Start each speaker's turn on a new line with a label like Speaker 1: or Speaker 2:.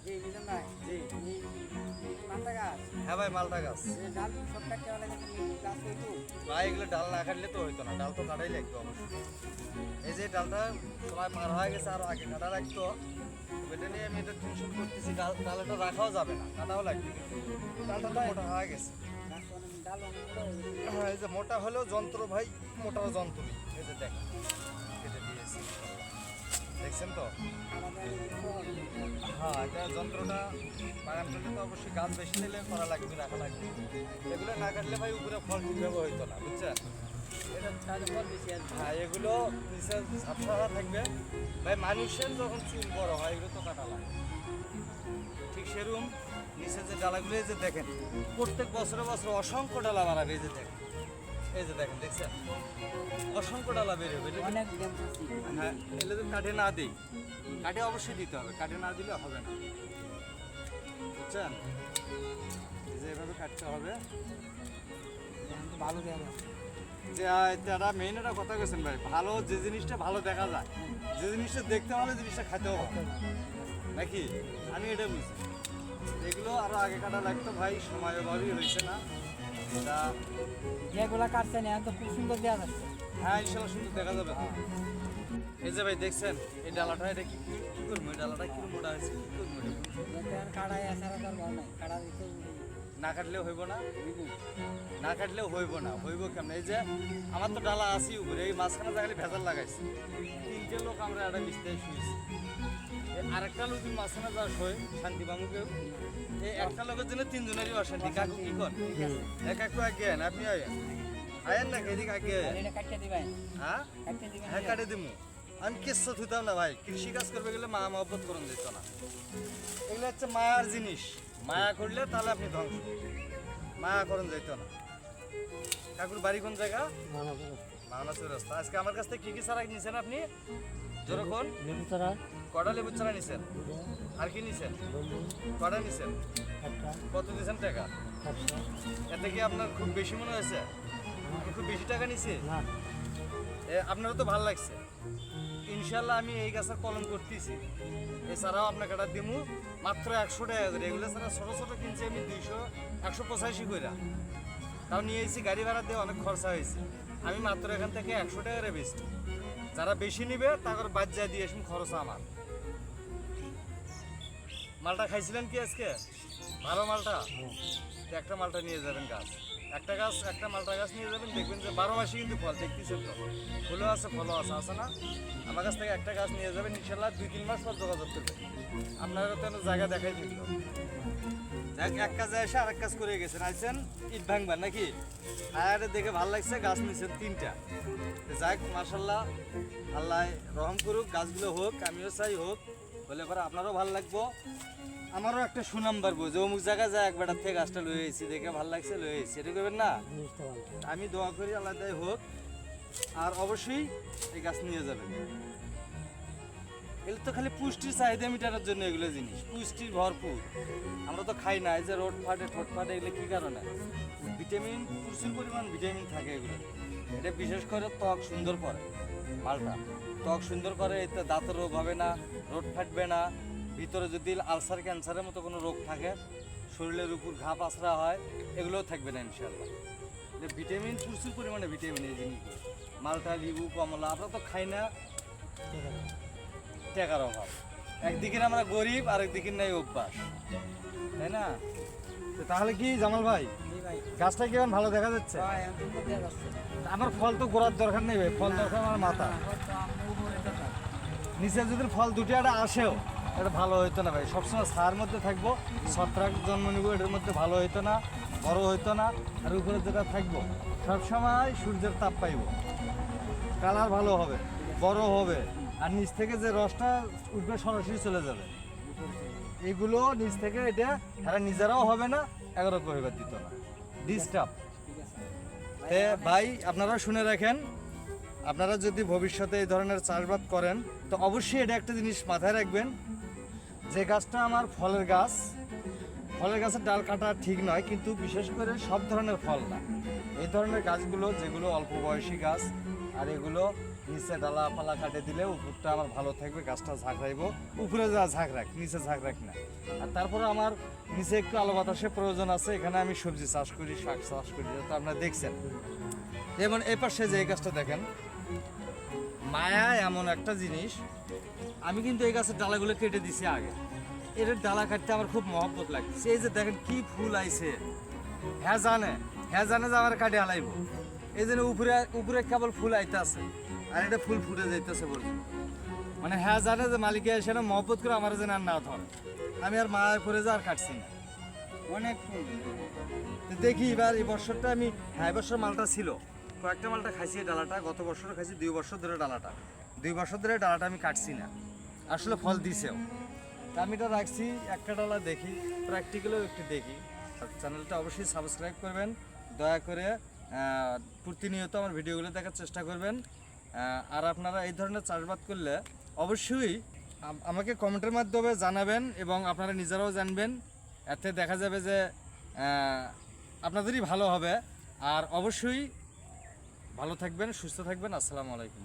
Speaker 1: জি মিজান ভাই
Speaker 2: জি
Speaker 1: মালটা গাছ
Speaker 2: হ্যাঁ ভাই, মালটা গাছ।
Speaker 1: ডাল সব কাটতে হলে গাছ হইতো
Speaker 2: ভাই এগুলো ডাল না কাটলে তো হইতো না, ডাল তো কাটাই লাগতো অবশ্যই। এই যে ডালটা সময় পার হয়ে গেছে, আরো আগে কাটা লাগতো। এটা নিয়ে আমি এটা টেনশন করতেছি, ডালটা রাখাও যাবে না, কাটাও লাগবে। ডালটা তো মোটা হয়ে গেছে।
Speaker 1: গাছ অনেক ডাল অনেক বড় হয়ে গেছে।
Speaker 2: হ্যাঁ, এই যে মোটা হলেও যন্ত্র ভাই, মোটাও যন্ত্র। এই যে দেখ, কেটে দিয়েছি, দেখছেন তো?
Speaker 1: কাটা দেয় সহজ।
Speaker 2: হ্যাঁ, এটা যন্ত্রটা বাগান করলে তো অবশ্যই গাছ বেশি নিলে করা লাগবে, রাখা লাগবে। এগুলো না কাটলে ভাই উপরে ফল ঠিকভাবে হইতো না, বুঝছেন?
Speaker 1: এটা তাহলে ফল বেশি আসবে।
Speaker 2: হ্যাঁ, এগুলো নিচে ঝাপসা থাকবে ভাই। মানুষের যখন চুল বড় হয় এগুলো তো কাটা লাগে, ঠিক সেরকম নিচে যে ডালাগুলো এই যে দেখেন, প্রত্যেক বছরে বছরে অসংখ্য ডালা বাড়াবে। এই যে দেখেন, এই যে দেখেন, দেখছেন? অসংখ্য ডালা বেরোবে।
Speaker 1: অনেক দাম আছে।
Speaker 2: হ্যাঁ, এলে তো কাঠে না দিই, কাঠে অবশ্যই দিতে হবে, কাঠে না দিলে হবে না, বুঝছেন? এই যে এভাবে কাটতে হবে।
Speaker 1: এখন তো ভালো দেওয়া আছে।
Speaker 2: যে এটা মেইন একটা কথা বলছেন ভাই, ভালো যে জিনিসটা ভালো দেখা যায়, যে জিনিসটা দেখতে ভালো, জিনিসটা খাইতেও ভালো, নাকি? আমি এটা বুঝি। এগুলো আরো আগে কাটা লাগতো ভাই, সময় অভাবই হয়েছে না এটা।
Speaker 1: যেগুলা কাটছে না তো খুব সুন্দর দেওয়া যাচ্ছে।
Speaker 2: হ্যাঁ, ইনশাল্লাহ সুন্দর দেখা যাবে। এই যে ভাই দেখছেন, এই ডালাটা এটা কি কি করবো? এই ডালাটা কি মোটা হয়েছে, কি করবো এটা?
Speaker 1: এখন কাটাই আসার তার ভালো নাই, কাটা দিতে
Speaker 2: না কাটলেও হইব না, না কাটলেও হইব না, হইব কেমন? এই যে আমার তো ডালা আছি উপরে, এই মাঝখানে জায়গায় ভেজাল লাগাইছে। তিনটে লোক আমরা একটা বিস্তারে শুয়েছি, আরেকটা লোক যদি মাঝখানে যা শোয় শান্তি বামুকেও, এই একটা লোকের জন্য তিনজনেরই অশান্তি। কাকু কি কর? এক কাকু আগে আন, আপনি আয়েন, আয়েন না এদিকে আগে আয়েন।
Speaker 1: এটা কাটতে দিবেন,
Speaker 2: হ্যাঁ
Speaker 1: কাটতে দিবেন।
Speaker 2: হ্যাঁ, কাটে দিমু। আমি কিচ্ছু থুতাম না ভাই, কৃষি কাজ করবে গেলে মা মহব্বত করুন দিত না। এগুলো হচ্ছে মায়ার জিনিস, মায়া করলে তাহলে আপনি ধ্বংস, মায়া করুন যেত না। কাকুর বাড়ি কোন জায়গা? মাওনা চৌরাস্তা। আজকে আমার কাছ থেকে কি কি চারা নিছেন আপনি? যেরকম
Speaker 1: লেবু চারা
Speaker 2: কটা লেবুর চারা নিছেন, আর কি নিছেন? কটা নিছেন?
Speaker 1: একটা
Speaker 2: কত দিয়েছেন টাকা? এতে কি আপনার খুব বেশি মনে হয়েছে? আমি খুব বেশি টাকা নিছি?
Speaker 1: না
Speaker 2: আপনারও তো ভালো লাগছে। ইনশাল্লাহ আমি এই গাছের কলম করতেছি। এছাড়াও আপনার কাটা দিমু মাত্র 100 টাকা করে। এগুলো ছাড়া ছোটো ছোটো কিনছি আমি 200, 185 করে। তাও নিয়ে এসেছি, গাড়ি ভাড়া দিয়ে অনেক খরচা হয়েছে। আমি মাত্র এখান থেকে 100 টাকা বেচছি। যারা বেশি নিবে তাদের বাদ যা দিয়ে এসে খরচ আমার। মালটা খাইছিলেন কি আজকে? ভালো মালটা? তো একটা মালটা নিয়ে যাবেন গাছ, একটা গাছ, একটা মালটা গাছ নিয়ে যাবেন, দেখবেন যে 12 মাসে কিন্তু ফল দেখতেছেন তো, ফুলও আছে ফলও আছে, আছে না? আমার কাছ থেকে একটা গাছ নিয়ে যাবেন, ইনশাল্লাহ 2-3 মাস পর যোগাযোগ করবেন। আপনারা তো জায়গা দেখাই দিল, এক কাজে এসে আরেক কাজ করে গেছেন, আইছেন ইট ভাঙবেন নাকি? আর দেখে ভালো লাগছে, গাছ নিয়েছেন 3টা। যাক মাশাল্লাহ, আল্লাহ রহম করুক, গাছগুলো হোক, আমিও চাই হোক, বলে পরে আপনারও ভালো লাগবো, আমারও একটা সুনাম বাড়বো যে অমুক জায়গায় যায় এক বেটার থেকে গাছটা লয়ে এসেছি, দেখে ভালো লাগছে, লয়ে এসেছি। এটা করবেন না? আমি দোয়া করি আল্লাহ তাই হোক, আর অবশ্যই এই গাছ নিয়ে যাবেন। এগুলো তো খালি পুষ্টির চাহিদা মেটানোর জন্য, এগুলো জিনিস পুষ্টির ভরপুর। আমরা তো খাই না, এই যে রোড ফাটে ঠোঁট ফাটে, এগুলো কী কারণে? ভিটামিন, প্রচুর পরিমাণ ভিটামিন থাকে এগুলো। এটা বিশেষ করে ত্বক সুন্দর করে, মালটা ত্বক সুন্দর করে, এতে দাঁতের রোগ হবে না, রোড ফাটবে না। ভিতরে যদি আলসার ক্যান্সারের মতো কোনো রোগ থাকে, শরীরের উপর ঘা পাছড়া হয়, এগুলোও থাকবে না ইনশাল্লাহ। এটা ভিটামিন, প্রচুর পরিমাণে ভিটামিন এই জিনিসগুলো। মালটা, লেবু, কমলা আমরা তো খাই না, টাকার অভাব। একদিকে আমরা গরিব, আর একদিকে নাই অভ্যাস, তাই না? তো তাহলে কি জামাল ভাই, গাছটা কি এখন ভালো দেখা যাচ্ছে? আমার ফল তো গোড়ার দরকার নেই ভাই, ফল দরকার আমার মাথা। নিচে যদি ফল দুটো একটা আসেও, এটা ভালো হইতো না ভাই। সবসময় ছায়ার মধ্যে থাকবো, ছত্রাক জন্ম নিব, এটার মধ্যে ভালো হইতো না, বড় হইতো না। আর উপরে যেটা থাকবো সবসময় সূর্যের তাপ পাইব, কালার ভালো হবে, বড় হবে, আর নিচ থেকে যে রসটা উঠবে সরাসরি চলে যাবে। এগুলো নিচ থেকে এটা এরা নিজেরাও হবে না, এগারো পরিবার দিত না, ডিস্টার্ব। ভাই আপনারা শুনে রাখেন, আপনারা যদি ভবিষ্যতে এই ধরনের চাষবাদ করেন তো অবশ্যই এটা একটা জিনিস মাথায় রাখবেন, যে গাছটা আমার ফলের গাছ, ফলের গাছের ডাল কাটা ঠিক নয়, কিন্তু বিশেষ করে সব ধরনের ফল না, এই ধরনের গাছগুলো যেগুলো অল্প বয়সী গাছ, আর এগুলো নিচে ডালা পালা কাটে দিলে উপরটা আমার ভালো থাকবে, গাছটা ঝাঁকড়াইব, উপরে যা ঝাঁকড়াক নিচে ঝাঁকড়াক না। আর তারপরে আমার নিচে একটু আলো বাতাসের প্রয়োজন আছে, এখানে আমি সবজি চাষ করি, শাক চাষ করি, তো আপনারা দেখছেন। যেমন এই পাশে যে এই গাছটা দেখেন, মায়া এমন একটা জিনিস, আমি কিন্তু এই গাছের ডালাগুলো কেটে দিছি আগে। এর ডালা কাটতে আমার খুব মহব্বত লাগছে। এই যে দেখেন কি ফুল আইছে, হ্যাঁ জানে যে আমার কাটে হালাইব। এই জন্য উপরে উপরে কেবল ফুল আইতে আছে, আর এটা ফুল ফুটে যাইতেছে বলছে। মানে হ্যাঁ জানে যে মালিকে এসে না মহব্বত করে আমার যেন আর না ধরে, আমি আর মায়ের পরে যা আর কাটছি না।
Speaker 1: অনেক ফুল।
Speaker 2: তো দেখি এবার এই বছরটা আমি, হ্যাঁ এই বছর মালটা ছিল, কয়েকটা মালটা খাইছি এই ডালাটা, গত বছরও খাইছি, 2 বছর ধরে ডালাটা, 2 বছর ধরে ডালাটা আমি কাটছি না, আসলে ফল দিছেও। তা আমি এটা রাখছি, একটা ডালা দেখি, প্র্যাকটিক্যালও একটু দেখি। আর চ্যানেলটা অবশ্যই সাবস্ক্রাইব করবেন, দয়া করে প্রতিনিয়ত আমার ভিডিওগুলো দেখার চেষ্টা করবেন। আর আপনারা এই ধরনের চাষবাদ করলে অবশ্যই আমাকে কমেন্টের মাধ্যমে জানাবেন, এবং আপনারা নিজেরাও জানবেন, এতে দেখা যাবে যে আপনাদেরই ভালো হবে। আর অবশ্যই ভালো থাকবেন, সুস্থ থাকবেন। আসসালামু আলাইকুম।